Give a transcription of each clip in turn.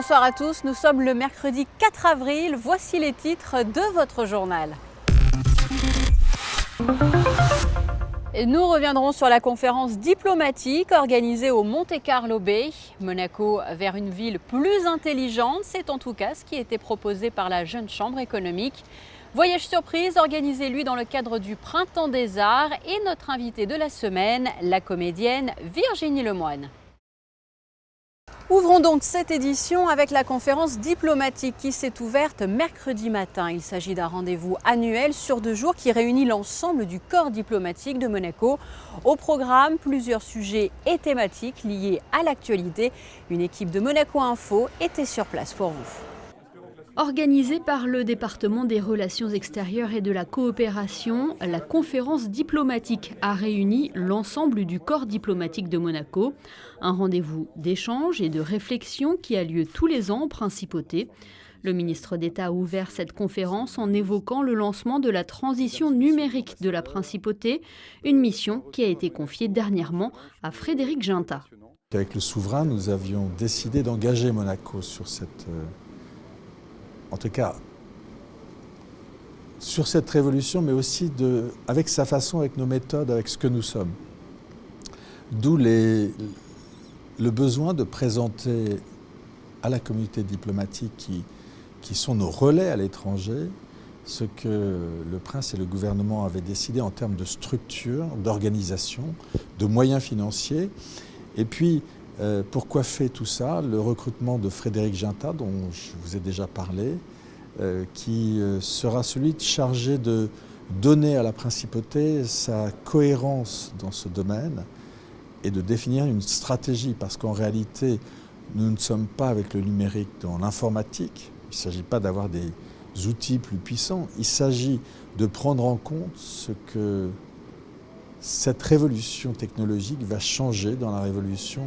Bonsoir à tous, nous sommes le mercredi 4 avril, voici les titres de votre journal. Et nous reviendrons sur la conférence diplomatique organisée au Monte Carlo Bay. Monaco vers une ville plus intelligente, c'est en tout cas ce qui était proposé par la Jeune Chambre économique. Voyage surprise organisé lui dans le cadre du Printemps des Arts et notre invitée de la semaine, la comédienne Virginie Lemoine. Ouvrons donc cette édition avec la conférence diplomatique qui s'est ouverte mercredi matin. Il s'agit d'un rendez-vous annuel sur 2 jours qui réunit l'ensemble du corps diplomatique de Monaco. Au programme, plusieurs sujets et thématiques liés à l'actualité. Une équipe de Monaco Info était sur place pour vous. Organisée par le département des Relations extérieures et de la coopération, la conférence diplomatique a réuni l'ensemble du corps diplomatique de Monaco. Un rendez-vous d'échange et de réflexion qui a lieu tous les ans en principauté. Le ministre d'État a ouvert cette conférence en évoquant le lancement de la transition numérique de la principauté, une mission qui a été confiée dernièrement à Frédéric Ginta. Avec le souverain, nous avions décidé d'engager Monaco sur cette... En tout cas, sur cette révolution, mais aussi avec sa façon, avec nos méthodes, avec ce que nous sommes. D'où le besoin de présenter à la communauté diplomatique qui sont nos relais à l'étranger, ce que le prince et le gouvernement avaient décidé en termes de structure, d'organisation, de moyens financiers. Et puis, pour coiffer tout ça, le recrutement de Frédéric Ginta, dont je vous ai déjà parlé, qui sera celui chargé de donner à la principauté sa cohérence dans ce domaine et de définir une stratégie, parce qu'en réalité, nous ne sommes pas avec le numérique dans l'informatique. Il ne s'agit pas d'avoir des outils plus puissants, il s'agit de prendre en compte ce que cette révolution technologique va changer dans la révolution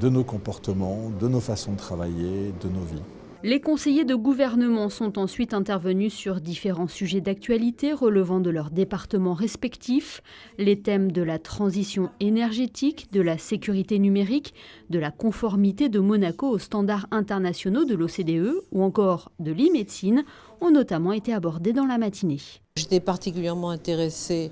de nos comportements, de nos façons de travailler, de nos vies. Les conseillers de gouvernement sont ensuite intervenus sur différents sujets d'actualité relevant de leurs départements respectifs, les thèmes de la transition énergétique, de la sécurité numérique, de la conformité de Monaco aux standards internationaux de l'OCDE ou encore de l'e-médecine ont notamment été abordés dans la matinée. J'étais particulièrement intéressée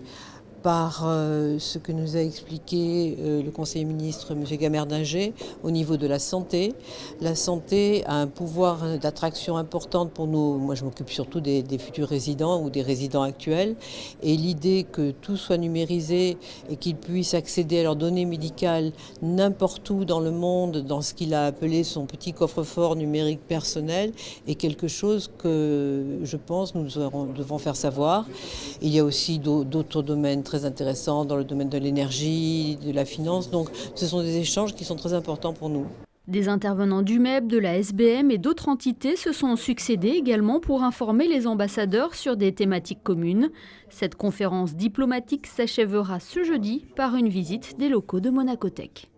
par ce que nous a expliqué le conseiller ministre M. Gamerdinger au niveau de la santé. La santé a un pouvoir d'attraction importante pour nous. Moi, je m'occupe surtout des futurs résidents ou des résidents actuels. Et l'idée que tout soit numérisé et qu'ils puissent accéder à leurs données médicales n'importe où dans le monde, dans ce qu'il a appelé son petit coffre-fort numérique personnel, est quelque chose que je pense nous devons faire savoir. Il y a aussi d'autres domaines très intéressant dans le domaine de l'énergie, de la finance. Donc ce sont des échanges qui sont très importants pour nous. Des intervenants du MEB, de la SBM et d'autres entités se sont succédés également pour informer les ambassadeurs sur des thématiques communes. Cette conférence diplomatique s'achèvera ce jeudi par une visite des locaux de Monacotech.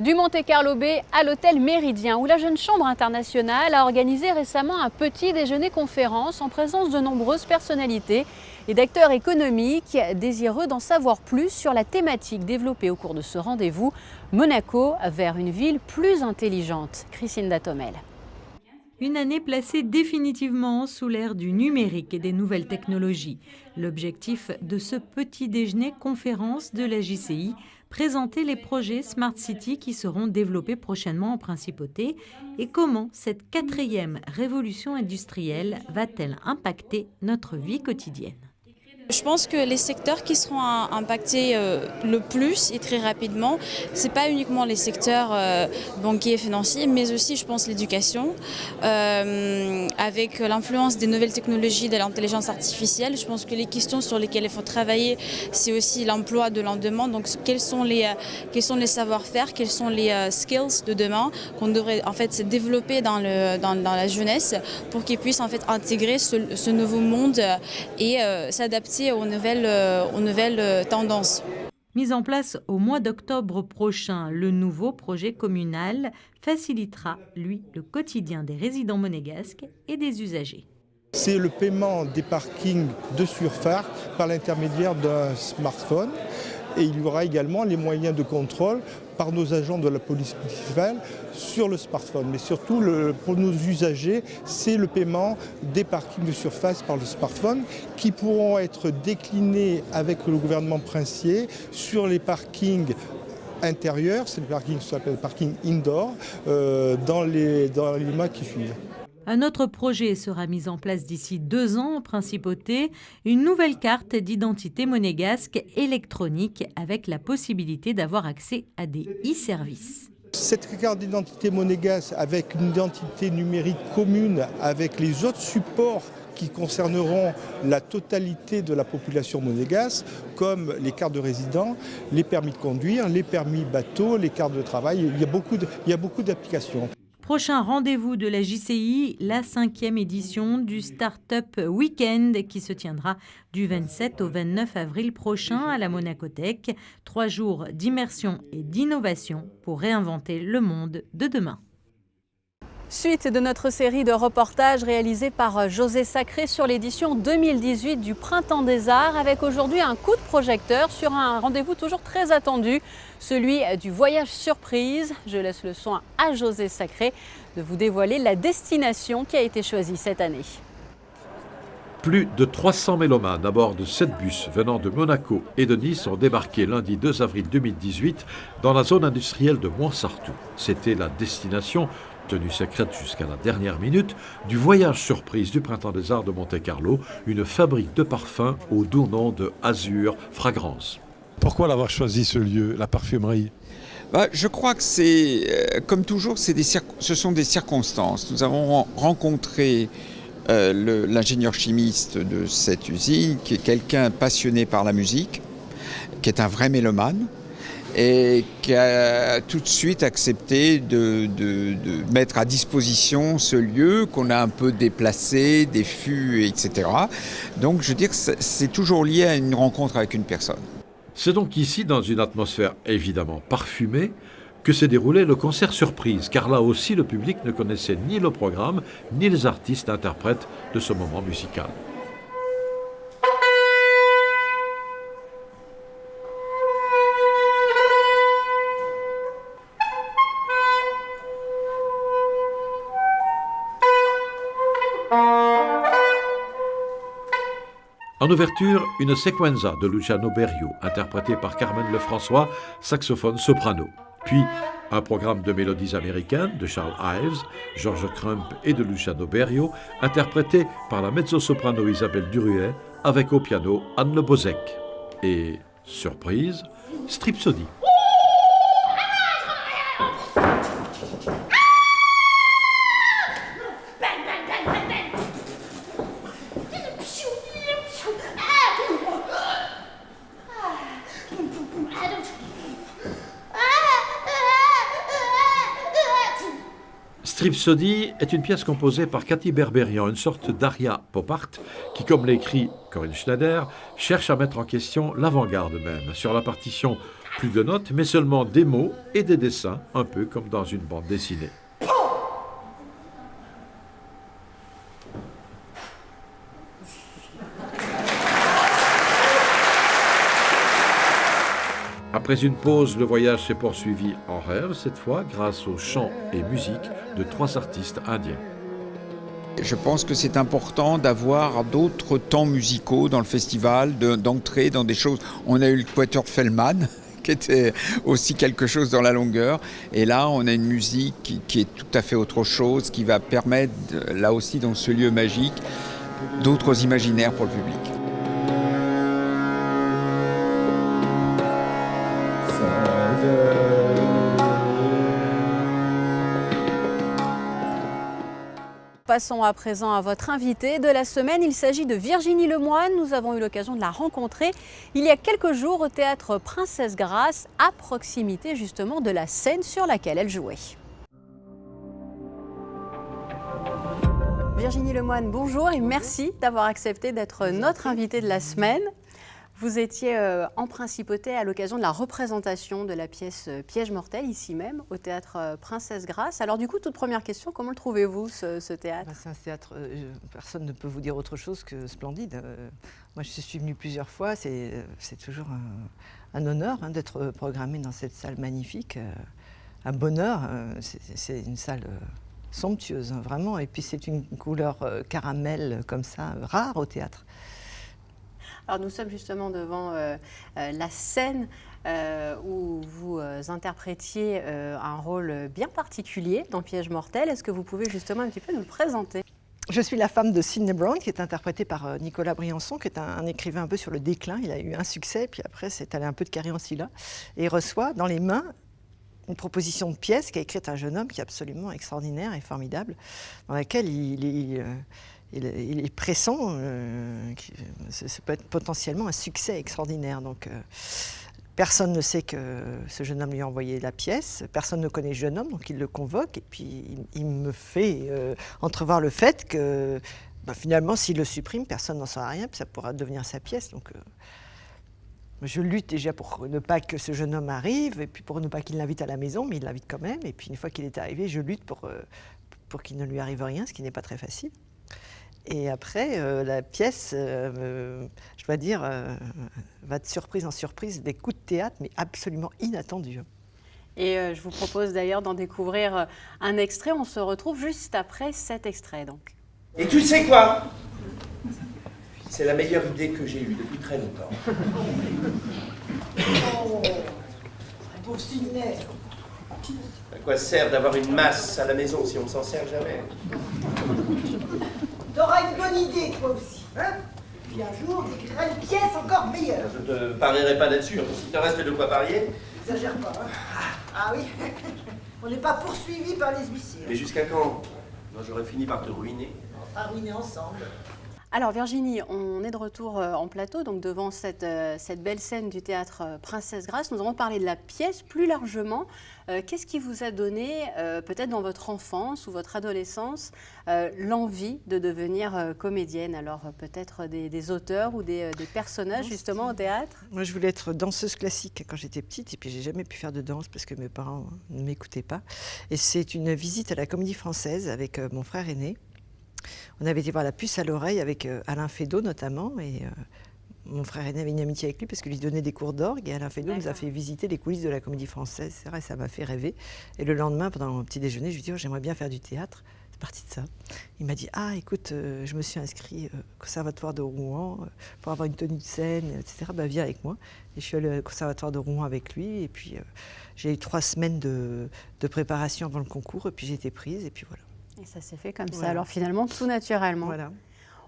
Du Monte Carlo Bay à l'hôtel Méridien, où la Jeune Chambre internationale a organisé récemment un petit déjeuner-conférence en présence de nombreuses personnalités et d'acteurs économiques désireux d'en savoir plus sur la thématique développée au cours de ce rendez-vous, Monaco vers une ville plus intelligente. Christine Datomel. Une année placée définitivement sous l'ère du numérique et des nouvelles technologies. L'objectif de ce petit déjeuner conférence de la JCI, présenter les projets Smart City qui seront développés prochainement en principauté et comment cette 4e révolution industrielle va-t-elle impacter notre vie quotidienne. Je pense que les secteurs qui seront impactés le plus et très rapidement, ce n'est pas uniquement les secteurs banquiers et financiers, mais aussi, je pense, l'éducation. Avec l'influence des nouvelles technologies, de l'intelligence artificielle, je pense que les questions sur lesquelles il faut travailler, c'est aussi l'emploi de l'endemain. Donc, quels sont les savoir-faire, quels sont les skills de demain qu'on devrait en fait se développer dans la jeunesse pour qu'ils puissent en fait intégrer ce nouveau monde et s'adapter aux nouvelles tendances. Mis en place au mois d'octobre prochain, le nouveau projet communal facilitera, lui, le quotidien des résidents monégasques et des usagers. C'est le paiement des parkings de surface par l'intermédiaire d'un smartphone. Et il y aura également les moyens de contrôle par nos agents de la police municipale sur le smartphone. Mais surtout, pour nos usagers, c'est le paiement des parkings de surface par le smartphone qui pourront être déclinés avec le gouvernement princier sur les parkings intérieurs, c'est le parking qui s'appelle parking indoor, dans les mois qui suivent. Un autre projet sera mis en place d'ici 2 ans en principauté, une nouvelle carte d'identité monégasque électronique avec la possibilité d'avoir accès à des e-services. Cette carte d'identité monégasque avec une identité numérique commune avec les autres supports qui concerneront la totalité de la population monégasque, comme les cartes de résident, les permis de conduire, les permis bateau, les cartes de travail. Il y a beaucoup d'applications. Prochain rendez-vous de la JCI, la 5e édition du Startup Weekend qui se tiendra du 27 au 29 avril prochain à la Monacothèque. 3 jours d'immersion et d'innovation pour réinventer le monde de demain. Suite de notre série de reportages réalisés par José Sacré sur l'édition 2018 du Printemps des Arts, avec aujourd'hui un coup de projecteur sur un rendez-vous toujours très attendu, celui du voyage surprise. Je laisse le soin à José Sacré de vous dévoiler la destination qui a été choisie cette année. Plus de 300 mélomanes à bord de 7 bus venant de Monaco et de Nice ont débarqué lundi 2 avril 2018 dans la zone industrielle de Moinsartou. C'était la destination, tenue secrète jusqu'à la dernière minute, du voyage surprise du Printemps des Arts de Monte-Carlo, une fabrique de parfums au doux nom de Azur Fragrance. Pourquoi l'avoir choisi ce lieu, la parfumerie ? Je crois que c'est, comme toujours, ce sont des circonstances. Nous avons rencontré l'ingénieur chimiste de cette usine, qui est quelqu'un passionné par la musique, qui est un vrai mélomane, et qui a tout de suite accepté de mettre à disposition ce lieu qu'on a un peu déplacé, des fûts, etc. Donc je veux dire que c'est toujours lié à une rencontre avec une personne. C'est donc ici, dans une atmosphère évidemment parfumée, que s'est déroulé le concert surprise, car là aussi le public ne connaissait ni le programme, ni les artistes interprètes de ce moment musical. En ouverture, une sequenza de Luciano Berio, interprétée par Carmen Lefrançois, saxophone soprano. Puis, un programme de mélodies américaines de Charles Ives, George Crump et de Luciano Berio, interprété par la mezzo-soprano Isabelle Duruet, avec au piano Anne Le Bozec. Et, surprise, Stripsody. Stripsody est une pièce composée par Cathy Berberian, une sorte d'aria pop art qui, comme l'écrit Corinne Schneider, cherche à mettre en question l'avant-garde même. Sur la partition, plus de notes, mais seulement des mots et des dessins, un peu comme dans une bande dessinée. Après une pause, le voyage s'est poursuivi en rêve, cette fois, grâce aux chants et musiques de 3 artistes indiens. Je pense que c'est important d'avoir d'autres temps musicaux dans le festival, d'entrer dans des choses. On a eu le Quatuor Fellman, qui était aussi quelque chose dans la longueur. Et là, on a une musique qui est tout à fait autre chose, qui va permettre, là aussi dans ce lieu magique, d'autres imaginaires pour le public. Passons à présent à votre invité de la semaine. Il s'agit de Virginie Lemoine. Nous avons eu l'occasion de la rencontrer il y a quelques jours au théâtre Princesse Grace, à proximité justement de la scène sur laquelle elle jouait. Virginie Lemoine, bonjour et merci d'avoir accepté d'être notre invitée de la semaine. Vous étiez en principauté à l'occasion de la représentation de la pièce Piège mortel, ici même, au théâtre Princesse Grace. Alors du coup, toute première question, comment le trouvez-vous, ce théâtre? C'est un théâtre, personne ne peut vous dire autre chose que splendide. Moi, je suis venue plusieurs fois, c'est toujours un honneur d'être programmée dans cette salle magnifique. Un bonheur, c'est une salle somptueuse, vraiment. Et puis c'est une couleur caramel comme ça, rare au théâtre. Alors nous sommes justement devant la scène où vous interprétiez un rôle bien particulier dans Piège mortel. Est-ce que vous pouvez justement un petit peu nous le présenter? Je suis la femme de Sidney Brown, qui est interprétée par Nicolas Briançon, qui est un écrivain un peu sur le déclin. Il a eu un succès, puis après c'est allé un peu de carré en scylla. Et il reçoit dans les mains une proposition de pièce qu'a écrite un jeune homme qui est absolument extraordinaire et formidable, dans laquelle il est pressant, ça peut être potentiellement un succès extraordinaire. Donc, personne ne sait que ce jeune homme lui a envoyé la pièce, personne ne connaît le jeune homme, donc il le convoque, et puis il me fait entrevoir le fait que finalement, s'il le supprime, personne n'en saura rien, puis ça pourra devenir sa pièce. Donc, je lutte déjà pour ne pas que ce jeune homme arrive, et puis pour ne pas qu'il l'invite à la maison, mais il l'invite quand même, et puis une fois qu'il est arrivé, je lutte pour qu'il ne lui arrive rien, ce qui n'est pas très facile. Et après, la pièce, je dois dire, va de surprise en surprise, des coups de théâtre, mais absolument inattendus. Et je vous propose d'ailleurs d'en découvrir un extrait. On se retrouve juste après cet extrait, donc. Et tu sais quoi? C'est la meilleure idée que j'ai eue depuis très longtemps. Oh, pauvre Sidney. À quoi sert d'avoir une masse à la maison si on ne s'en sert jamais? T'auras une bonne idée, toi aussi, hein? Puis un jour, t'écriras une pièce encore meilleure. Je te parierai pas là-dessus, s'il te reste de quoi parier. Exagère pas, hein? Ah oui, on n'est pas poursuivi par les huissiers. Mais jusqu'à quand? Moi, j'aurais fini par te ruiner. On va ruiner ensemble. Alors Virginie, on est de retour en plateau, donc devant cette belle scène du théâtre Princesse Grace. Nous allons parler de la pièce plus largement. Qu'est-ce qui vous a donné, peut-être dans votre enfance ou votre adolescence, l'envie de devenir comédienne? Alors peut-être des auteurs ou des personnages justement au théâtre? Moi je voulais être danseuse classique quand j'étais petite, et puis j'ai jamais pu faire de danse parce que mes parents ne m'écoutaient pas. Et c'est une visite à la Comédie Française avec mon frère aîné. On avait été voir La Puce à l'oreille avec Alain Feydeau notamment, et mon frère aîné avait une amitié avec lui parce qu'il lui donnait des cours d'orgue, et Alain Feydeau nous a fait visiter les coulisses de la Comédie Française. C'est vrai, ça m'a fait rêver. Et le lendemain, pendant mon petit déjeuner, je lui ai dit oh, j'aimerais bien faire du théâtre. C'est parti de ça. Il m'a dit ah écoute, je me suis inscrit au Conservatoire de Rouen pour avoir une tenue de scène, etc. Viens avec moi. Et je suis allée au Conservatoire de Rouen avec lui, et puis j'ai eu 3 semaines de préparation avant le concours, et puis j'ai été prise, et puis voilà. Et ça s'est fait comme ça, voilà. alors finalement, tout naturellement. Voilà.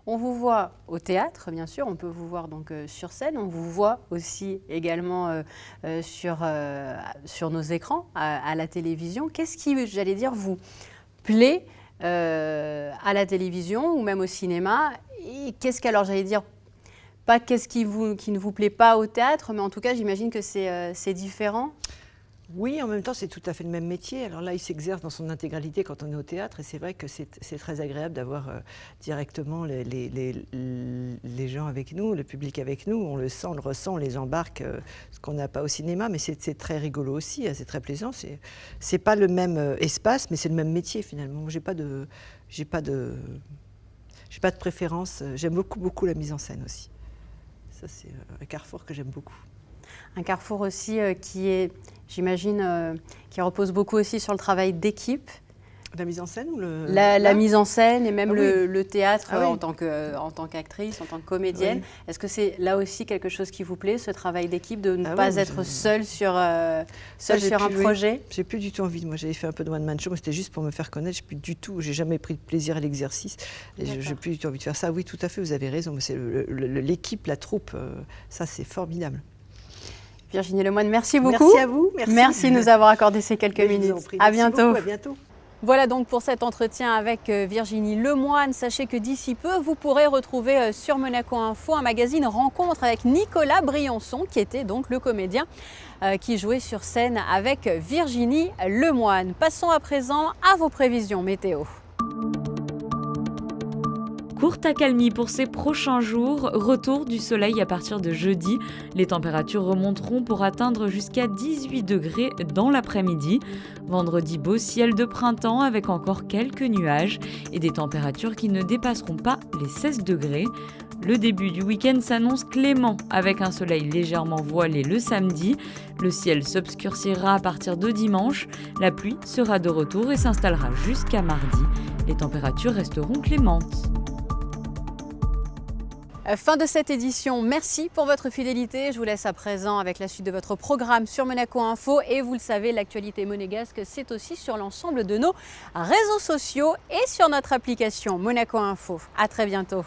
On vous voit au théâtre, bien sûr, on peut vous voir donc sur scène, on vous voit aussi également sur nos écrans, à la télévision. Qu'est-ce qui, j'allais dire, vous plaît à la télévision ou même au cinéma? Et qu'est-ce qu'alors, j'allais dire, pas qu'est-ce qui ne vous plaît pas au théâtre, mais en tout cas, j'imagine que c'est différent. Oui, en même temps, c'est tout à fait le même métier. Alors là, il s'exerce dans son intégralité quand on est au théâtre, et c'est vrai que c'est très agréable d'avoir directement les gens avec nous, le public avec nous. On le sent, on le ressent, on les embarque, ce qu'on n'a pas au cinéma, mais c'est très rigolo aussi, c'est très plaisant. C'est pas le même espace, mais c'est le même métier finalement. J'ai pas de préférence. J'aime beaucoup la mise en scène aussi. Ça, c'est un carrefour que j'aime beaucoup. Un carrefour aussi qui est, j'imagine, qui repose beaucoup aussi sur le travail d'équipe. La mise en scène ou la mise en scène et même le théâtre oui. en tant qu'actrice, en tant que comédienne. Oui. Est-ce que c'est là aussi quelque chose qui vous plaît, ce travail d'équipe, de ne pas être seule sur un projet? J'ai plus du tout envie. Moi, j'avais fait un peu de one-man show, mais c'était juste pour me faire connaître. J'ai jamais pris de plaisir à l'exercice. J'ai plus du tout envie de faire ça. Oui, tout à fait, vous avez raison. C'est l'équipe, la troupe, ça c'est formidable. Virginie Lemoine, merci beaucoup. Merci à vous. Merci de nous avoir accordé ces quelques minutes. À bientôt. À bientôt. Voilà donc pour cet entretien avec Virginie Lemoine. Sachez que d'ici peu, vous pourrez retrouver sur Monaco Info un magazine rencontre avec Nicolas Briançon, qui était donc le comédien qui jouait sur scène avec Virginie Lemoine. Passons à présent à vos prévisions météo. Courte accalmie pour ces prochains jours, retour du soleil à partir de jeudi. Les températures remonteront pour atteindre jusqu'à 18 degrés dans l'après-midi. Vendredi, beau ciel de printemps avec encore quelques nuages et des températures qui ne dépasseront pas les 16 degrés. Le début du week-end s'annonce clément avec un soleil légèrement voilé le samedi. Le ciel s'obscurcira à partir de dimanche. La pluie sera de retour et s'installera jusqu'à mardi. Les températures resteront clémentes. Fin de cette édition, merci pour votre fidélité. Je vous laisse à présent avec la suite de votre programme sur Monaco Info. Et vous le savez, l'actualité monégasque, c'est aussi sur l'ensemble de nos réseaux sociaux et sur notre application Monaco Info. À très bientôt.